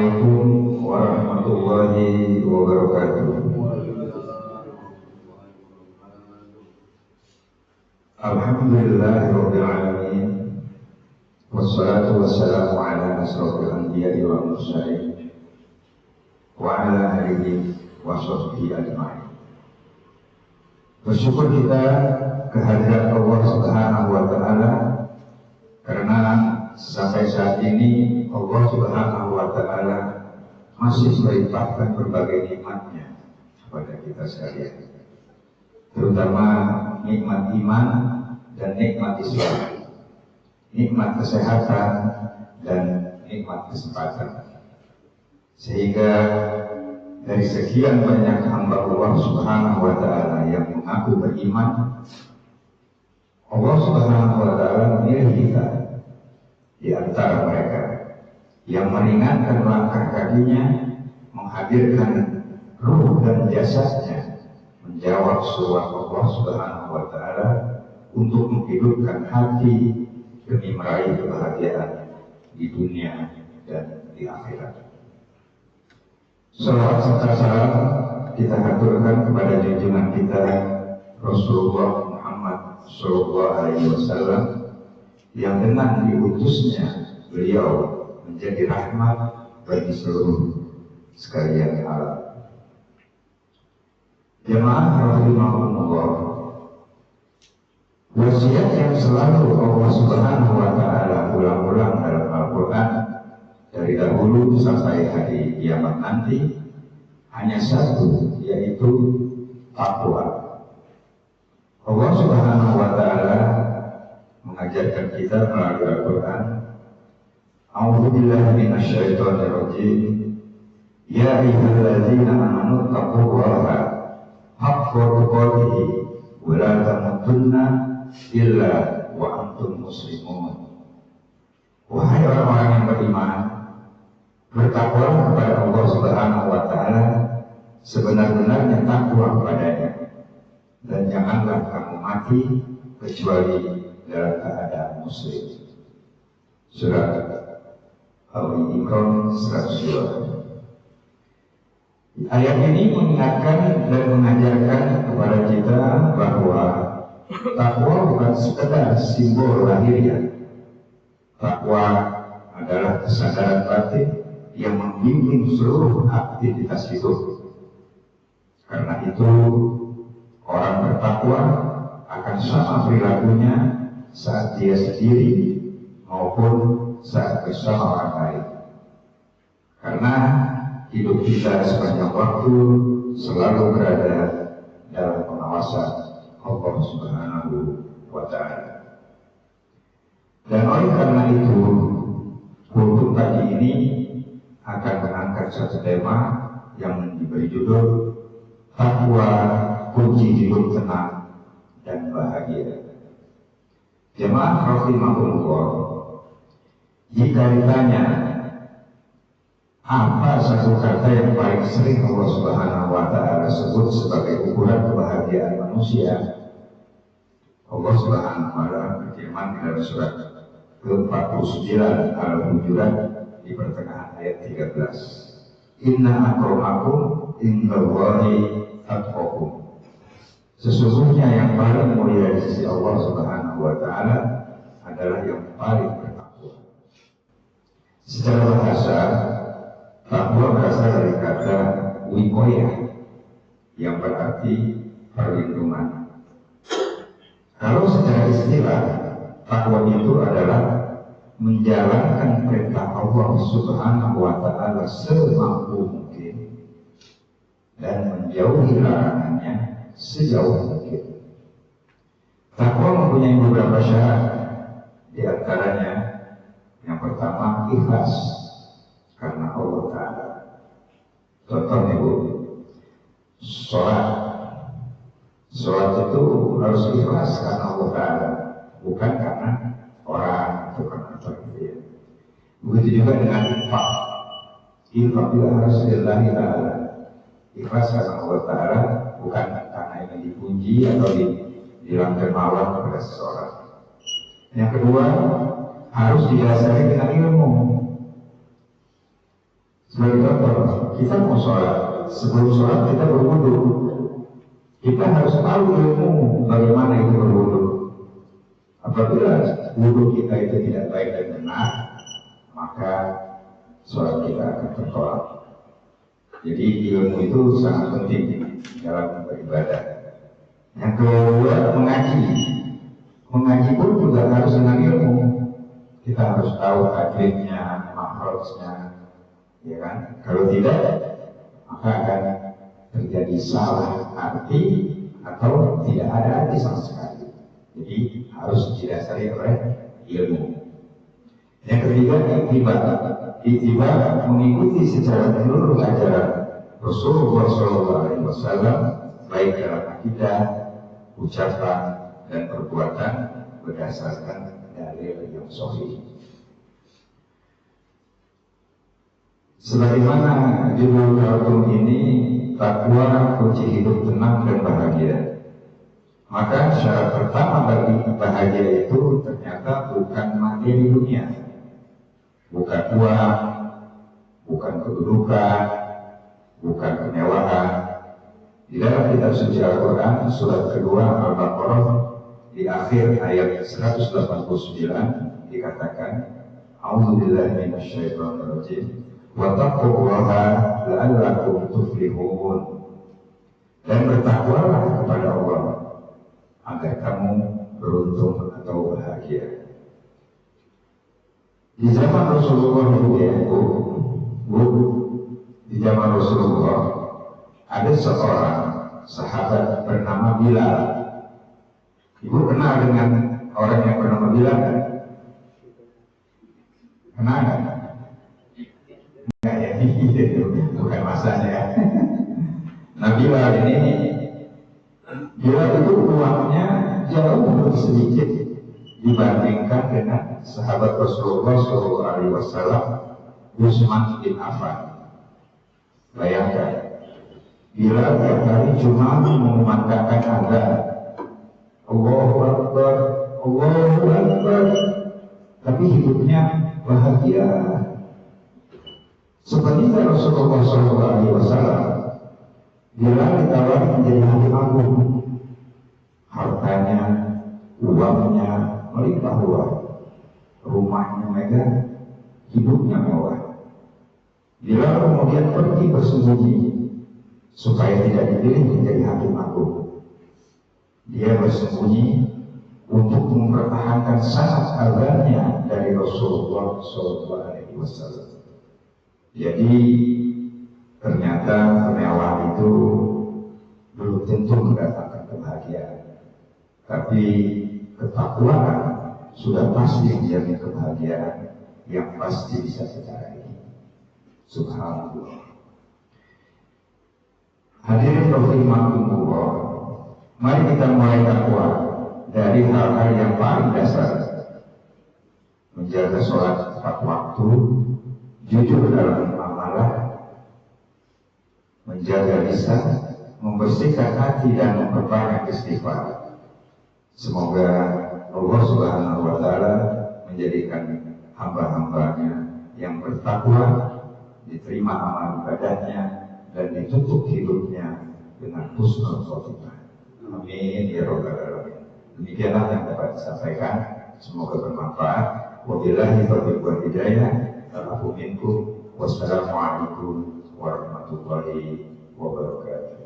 Assalamualaikum warahmatullahi wabarakatuh. Alhamdulillahirabbil alamin. Wassalatu wassalamu ala asrofil anbiya'i wal mursalin wa ala alihi wa sahbihi ajma'in. Bersyukur kita kehadirat Allah Subhanahu wa taala karena sampai saat ini Allah Subhanahu wa taala masih melimpahkan berbagai nikmat-Nya kepada kita sekalian. Terutama nikmat iman dan nikmat Islam, nikmat kesehatan dan nikmat kesempatan. Sehingga dari sekian banyak hamba Allah Subhanahu wa taala yang mengaku beriman, Allah Subhanahu wa taala memilih kita di antara mereka yang meringankan langkah kakinya, menghadirkan ruh dan jasadnya, menjawab seruan Allah Subhanahu wa taala untuk menghidupkan hati demi meraih kebahagiaan di dunia dan di akhirat. Salawat serta salam kita haturkan kepada junjungan kita Rasulullah Muhammad Sallallahu Alaihi Wasallam yang dengan diutusnya beliau menjadi rahmat bagi seluruh sekalian alam. Jemaah rahimakumullah, wasiat yang selalu Allah Subhanahu wa taala ulang-ulang dalam Al-Qur'an dari dahulu sampai hari kiamat nanti hanya satu, yaitu takwa. Allah Subhanahu wa taala mengajarkan kita melalui Al-Qur'an, A'udzu billahi minasyaitonir rajim. Ya ayyuhalladzina amanu taqullaha haqqa tuqatih wa la tamutunna illa wa antum muslimun. Wahai orang-orang yang beriman, bertakwalah kepada Allah Subhanahu wa taala sebenar-benarnya takwa kepadanya, dan janganlah kamu mati kecuali dalam keadaan muslim. Surat Al-Imran 102. Ayat ini mengingatkan dan mengajarkan kepada kita bahwa takwa bukan sekedar simbol lahiriah. Takwa adalah kesadaran batin yang membimbing seluruh aktivitas hidup. Karena itu, orang bertakwa akan sama perilakunya saat dia sendiri maupun saat bersama orang lain. Karena hidup kita sepanjang waktu selalu berada dalam pengawasan Allah Subhanahu wa taala. Dan oleh karena itu, kultum pagi ini akan mengangkat satu tema yang diberi judul Takwa Kunci Hidup Tenang dan Bahagia. Jemaah rahimahumullah, jika ditanya apa satu kata yang paling sering Allah Subhanahu wa taala sebut sebagai ukuran kebahagiaan manusia, Allah Subhanahu wa taala berfirman di dalam surat ke-49 Al-Hujurat di pertengahan ayat 13. Inna akramakum indallahi atqakum. Sesungguhnya yang paling mulia di sisi Allah Subhanahu wa taala adalah yang paling bertakwa. Secara bahasa, takwa berasal dari kata wikoyah yang berarti perlindungan. Kalau secara istilah, takwa itu adalah menjalankan perintah Allah Subhanahu wa taala semampu mungkin dan menjauhi larangannya sejauh mungkin. Takwa mempunyai beberapa syarat. Di antaranya, yang pertama, ikhlas karena Allah Ta'ala. Contohnya Bu, sholat itu harus ikhlas karena Allah Ta'ala, bukan karena orang atau karena apa gitu ya. Begitu juga dengan infak juga harus lillahi ta'ala, ikhlas karena Allah Ta'ala, bukan karena ingin dipuji atau dibilang dermawan kepada seseorang. Yang kedua, harus didasari dengan ilmu. Sebagai contoh, kita mau sholat, sebelum sholat kita berwudu. Kita harus tahu ilmu bagaimana itu berwudu. Apabila wudu kita itu tidak baik dan benar, maka sholat kita akan tertolak. Jadi ilmu itu sangat penting dalam beribadah. Yang kedua, mengaji. Mengaji pun juga harus dengan ilmu. Kita harus tahu tajwidnya, makhrajnya, ya kan? Kalau tidak, maka akan terjadi salah arti atau tidak ada arti sama sekali. Jadi harus didasari oleh ilmu. Yang ketiga, ittiba. Ittiba mengikuti secara menyeluruh ajaran Rasulullah SAW, baik dalam akidah, ucapan, dan perbuatan berdasarkan dalil yang sahih. Sebagaimana judul kartun ini, takwa kunci hidup tenang dan bahagia. Maka syarat pertama bagi bahagia itu ternyata bukan materi dunia, bukan uang, bukan kedudukan, bukan kemewahan. Di dalam kitab suci Al-Quran surat kedua Al-Baqarah di akhir ayat 189 dikatakan, A'udzubillahi minasyaitonir rajim, wa taqullaha la'allakum tuflihun. Dan bertakwalah kepada Allah agar kamu beruntung atau bahagia. Di zaman Rasulullah di zaman Rasulullah ada seorang sahabat bernama Bilal. Ibu kenal dengan orang yang bernama Bilal kan? Kenal kan? Enggak ya, bukan masanya ya. Nah Bilal itu uangnya jauh lebih sedikit dibandingkan dengan sahabat Rasulullah SAW, Utsman bin Affan. Bayangkan, Bilal tiap hari cuma mengumandangkan azan, Allahu Akbar, Allahu Akbar, tapi hidupnya bahagia. Seperti Rasulullah SAW, Bilal ditawari menjadi hakim agung, hartanya, uangnya melimpah-ruah, rumahnya megah, hidupnya mewah. Bilal kemudian pergi bersembunyi supaya tidak dipilih menjadi hakim agung. Dia bersembunyi untuk mempertahankan sanad azannya dari Rasulullah SAW. Jadi ternyata kemewahan itu belum tentu mendatangkan kebahagiaan, tapi ketakwaan sudah pasti menjamin kebahagiaan yang pasti bisa kita raih. Subhanallah. Hadirin rahimakumullah, mari kita mulai takwa dari hal-hal yang paling dasar. Menjaga sholat tepat waktu, jujur dalam muamalah, menjaga lisan, membersihkan hati dan memperbanyak istighfar. Semoga Allah Subhanahu wa Ta'ala menjadikan hamba-hambanya yang bertakwa, diterima amal ibadahnya, dan ditutup hidupnya dengan husnul khotimah. Amin ya rabbal alamin. Demikianlah yang dapat disampaikan. Semoga bermanfaat. Wabillahi taufiq wal hidayah. Allahu minkum. Wassalamualaikum warahmatullahi wabarakatuh.